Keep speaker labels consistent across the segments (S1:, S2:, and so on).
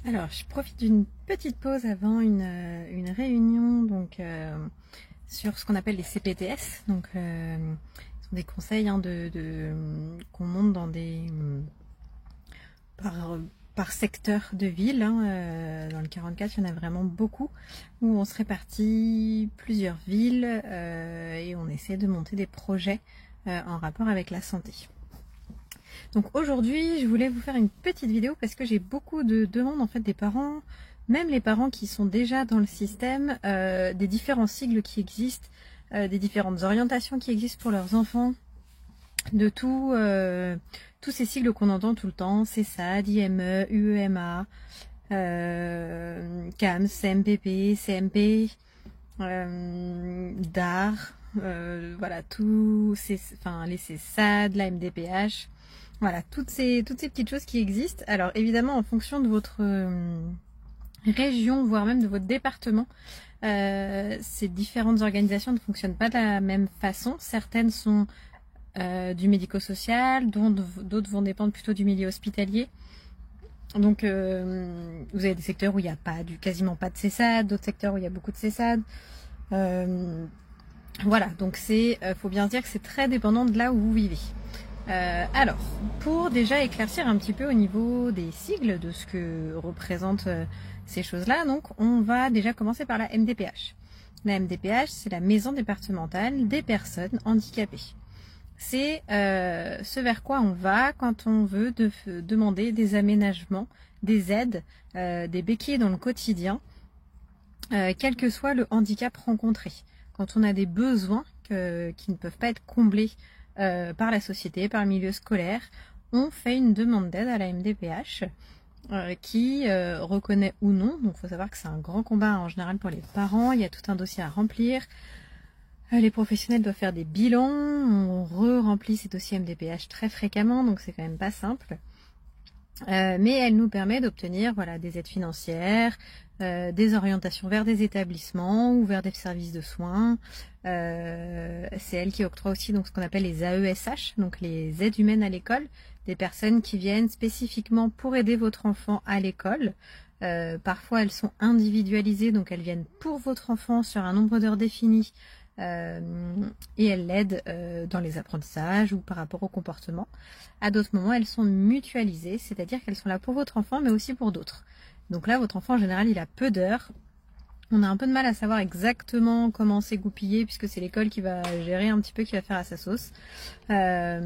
S1: Alors, je profite d'une petite pause avant une réunion sur ce qu'on appelle les CPTS. Ce sont des conseils qu'on monte dans par secteur de ville. Dans le 44, il y en a vraiment beaucoup, où on se répartit plusieurs villes et on essaie de monter des projets en rapport avec la santé. Donc aujourd'hui, je voulais vous faire une petite vidéo parce que j'ai beaucoup de demandes en fait des parents, même les parents qui sont déjà dans le système, des différents sigles qui existent, des différentes orientations qui existent pour leurs enfants, de tous ces sigles qu'on entend tout le temps, CESAD, IME, UEMA, CAMS, CMPP, CMP, DAR, voilà, les CESAD, la MDPH. Voilà, toutes ces petites choses qui existent. Alors évidemment, en fonction de votre région, voire même de votre département, ces différentes organisations ne fonctionnent pas de la même façon. Certaines sont du médico-social, d'autres vont dépendre plutôt du milieu hospitalier. Donc vous avez des secteurs où il n'y a quasiment pas de CESAD, d'autres secteurs où il y a beaucoup de CESAD. Voilà, donc faut bien se dire que c'est très dépendant de là où vous vivez. Alors, pour déjà éclaircir un petit peu au niveau des sigles, de ce que représentent ces choses-là, donc on va déjà commencer par la MDPH. La MDPH, c'est la Maison départementale des personnes handicapées. C'est ce vers quoi on va quand on veut demander des aménagements, des aides, des béquilles dans le quotidien, quel que soit le handicap rencontré. Quand on a des besoins qui ne peuvent pas être comblés par la société, par le milieu scolaire, on fait une demande d'aide à la MDPH qui reconnaît ou non. Donc il faut savoir que c'est un grand combat en général pour les parents, il y a tout un dossier à remplir. Les professionnels doivent faire des bilans, on re-remplit ces dossiers MDPH très fréquemment, donc c'est quand même pas simple. Mais elle nous permet d'obtenir des aides financières, des orientations vers des établissements ou vers des services de soins. C'est elle qui octroie aussi ce qu'on appelle les AESH, donc les aides humaines à l'école, des personnes qui viennent spécifiquement pour aider votre enfant à l'école. Parfois elles sont individualisées, donc elles viennent pour votre enfant sur un nombre d'heures défini. Et elles l'aident dans les apprentissages ou par rapport au comportement. À d'autres moments, elles sont mutualisées, c'est-à-dire qu'elles sont là pour votre enfant, mais aussi pour d'autres. Donc là, votre enfant, en général, il a peu d'heures. On a un peu de mal à savoir exactement comment s'égoupiller, puisque c'est l'école qui va gérer un petit peu, qui va faire à sa sauce. Mais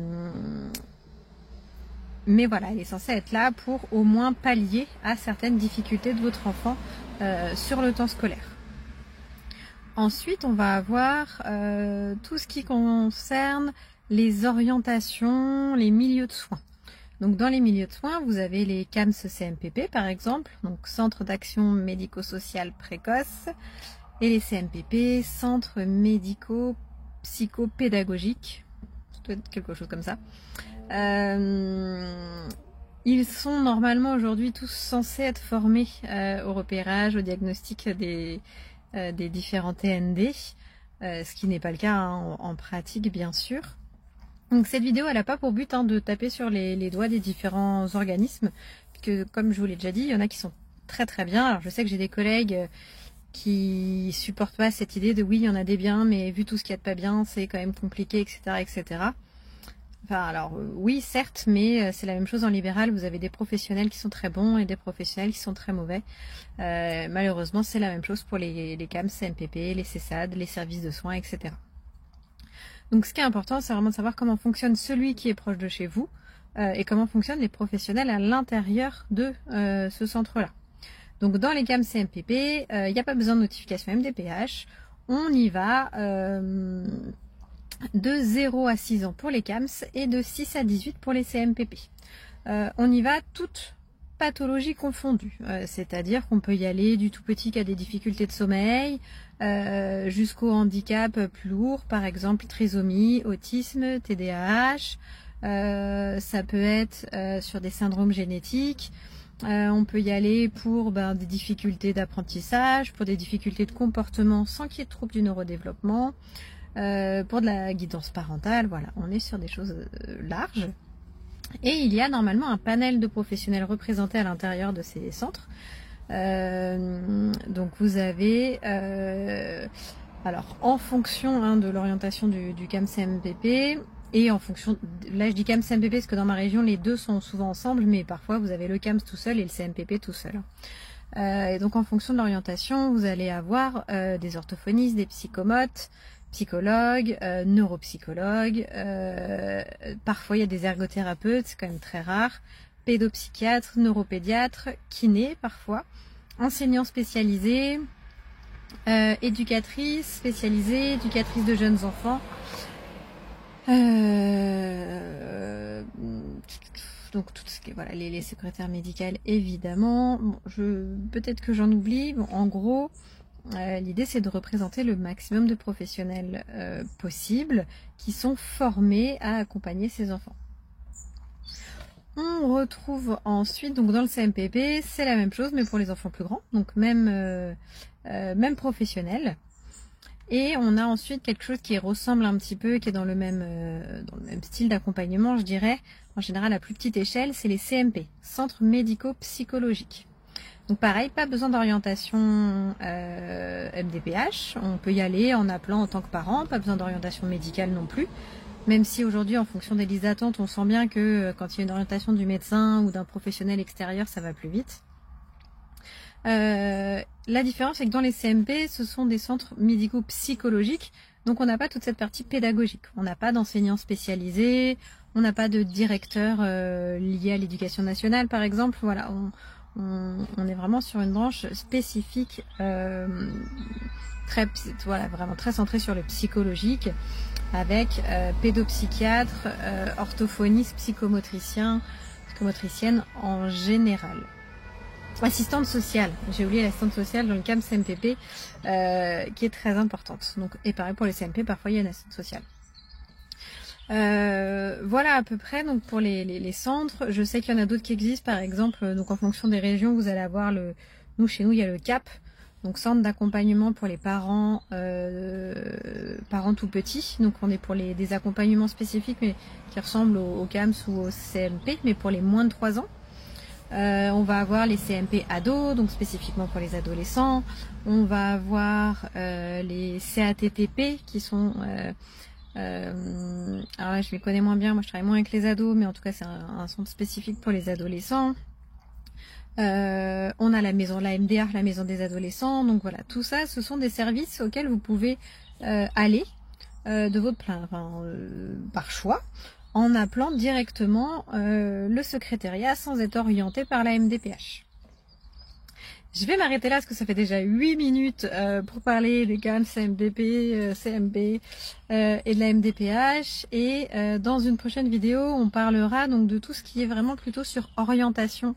S1: voilà, elle est censée être là pour au moins pallier à certaines difficultés de votre enfant sur le temps scolaire. Ensuite, on va avoir tout ce qui concerne les orientations, les milieux de soins. Donc dans les milieux de soins, vous avez les CAMS CMPP par exemple, donc Centre d'action médico-sociale précoce, et les CMPP, Centres médico-psychopédagogiques, ça doit être quelque chose comme ça. Ils sont normalement aujourd'hui tous censés être formés au repérage, au diagnostic des différents TND, ce qui n'est pas le cas en pratique bien sûr. Donc cette vidéo elle n'a pas pour but de taper sur les doigts des différents organismes, que comme je vous l'ai déjà dit, il y en a qui sont très très bien. Alors je sais que j'ai des collègues qui supportent pas cette idée de oui il y en a des biens, mais vu tout ce qu'il y a de pas bien c'est quand même compliqué, etc. etc. Enfin, alors oui, certes, mais c'est la même chose en libéral. Vous avez des professionnels qui sont très bons et des professionnels qui sont très mauvais. Malheureusement, c'est la même chose pour les CAMS, CMPP, les CESAD, les services de soins, etc. Donc ce qui est important, c'est vraiment de savoir comment fonctionne celui qui est proche de chez vous et comment fonctionnent les professionnels à l'intérieur de ce centre-là. Donc dans les CAMS, CMPP, il n'y a pas besoin de notification MDPH. On y va... de 0 à 6 ans pour les CAMS et de 6 à 18 pour les CMPP. On y va toutes pathologies confondues, c'est-à-dire qu'on peut y aller du tout petit qui a des difficultés de sommeil jusqu'au handicap plus lourd, par exemple trisomie, autisme, TDAH, ça peut être sur des syndromes génétiques. On peut y aller pour des difficultés d'apprentissage, pour des difficultés de comportement sans qu'il y ait de troubles du neurodéveloppement, pour de la guidance parentale, voilà, on est sur des choses larges. Et il y a normalement un panel de professionnels représentés à l'intérieur de ces centres. Donc vous avez, alors en fonction de l'orientation du CAM-CMPP, et en fonction, là je dis CAM-CMPP parce que dans ma région les deux sont souvent ensemble, mais parfois vous avez le CAMS tout seul et le CMPP tout seul. Et donc en fonction de l'orientation, vous allez avoir des orthophonistes, des psychomotes, psychologues, neuropsychologues, parfois il y a des ergothérapeutes, c'est quand même très rare, pédopsychiatres, neuropédiatres, kinés parfois, enseignants spécialisés, éducatrices spécialisées, éducatrices de jeunes enfants, donc tout ce qui est, voilà, les secrétaires médicales évidemment. Bon, peut-être que j'en oublie. Bon, en gros, l'idée c'est de représenter le maximum de professionnels possibles qui sont formés à accompagner ces enfants. On retrouve ensuite, donc dans le CMPP, c'est la même chose mais pour les enfants plus grands, donc même professionnel. Et on a ensuite quelque chose qui ressemble un petit peu, qui est dans le même style d'accompagnement, je dirais, en général à plus petite échelle, c'est les CMP, centres médico-psychologiques. Donc pareil, pas besoin d'orientation MDPH, on peut y aller en appelant en tant que parent, pas besoin d'orientation médicale non plus, même si aujourd'hui en fonction des listes d'attente, on sent bien que quand il y a une orientation du médecin ou d'un professionnel extérieur, ça va plus vite. La différence, c'est que dans les CMP, ce sont des centres médico-psychologiques, donc on n'a pas toute cette partie pédagogique. On n'a pas d'enseignants spécialisés, on n'a pas de directeur lié à l'éducation nationale, par exemple. Voilà, on est vraiment sur une branche spécifique, vraiment très centrée sur le psychologique, avec pédopsychiatre, orthophoniste, psychomotricienne en général. Assistante sociale, j'ai oublié l'assistante sociale dans le CAM-CMPP qui est très importante. Donc, et pareil pour les CMP, parfois il y a une assistante sociale. Voilà à peu près donc pour les centres. Je sais qu'il y en a d'autres qui existent, par exemple, donc en fonction des régions, vous allez avoir chez nous il y a le CAP, donc centre d'accompagnement pour les parents tout petits. Donc on est pour des accompagnements spécifiques mais qui ressemblent au CAMS ou au CMP, mais pour les moins de 3 ans. On va avoir les CMP ados, donc spécifiquement pour les adolescents. On va avoir les CATTP qui sont... alors là, je les connais moins bien, moi je travaille moins avec les ados, mais en tout cas c'est un centre spécifique pour les adolescents. On a la MDR, la maison des adolescents. Donc voilà, tout ça, ce sont des services auxquels vous pouvez aller de votre plein, par choix, en appelant directement le secrétariat sans être orienté par la MDPH. Je vais m'arrêter là parce que ça fait déjà 8 minutes pour parler des CAM, CMDP, CMB et de la MDPH. Et dans une prochaine vidéo, on parlera donc de tout ce qui est vraiment plutôt sur orientation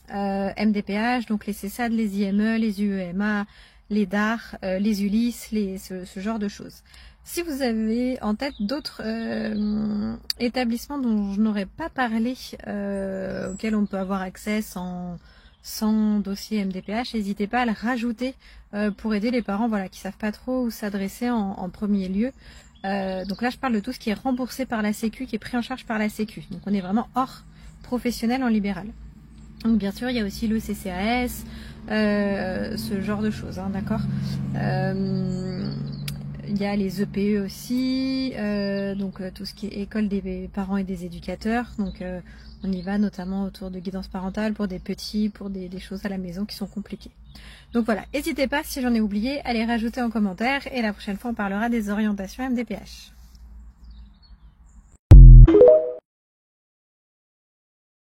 S1: MDPH, donc les CESAD, les IME, les UEMA, les DAR, les ULIS, ce genre de choses. Si vous avez en tête d'autres établissements dont je n'aurais pas parlé, auxquels on peut avoir accès sans dossier MDPH, n'hésitez pas à le rajouter pour aider les parents qui savent pas trop où s'adresser en premier lieu. Donc là, je parle de tout ce qui est remboursé par la Sécu, qui est pris en charge par la Sécu. Donc on est vraiment hors professionnel en libéral. Donc bien sûr, il y a aussi le CCAS, ce genre de choses, d'accord. Il y a les EPE aussi, donc tout ce qui est école des parents et des éducateurs. Donc on y va notamment autour de guidance parentale pour des petits, pour des choses à la maison qui sont compliquées. Donc voilà, n'hésitez pas si j'en ai oublié à les rajouter en commentaire et la prochaine fois on parlera des orientations MDPH.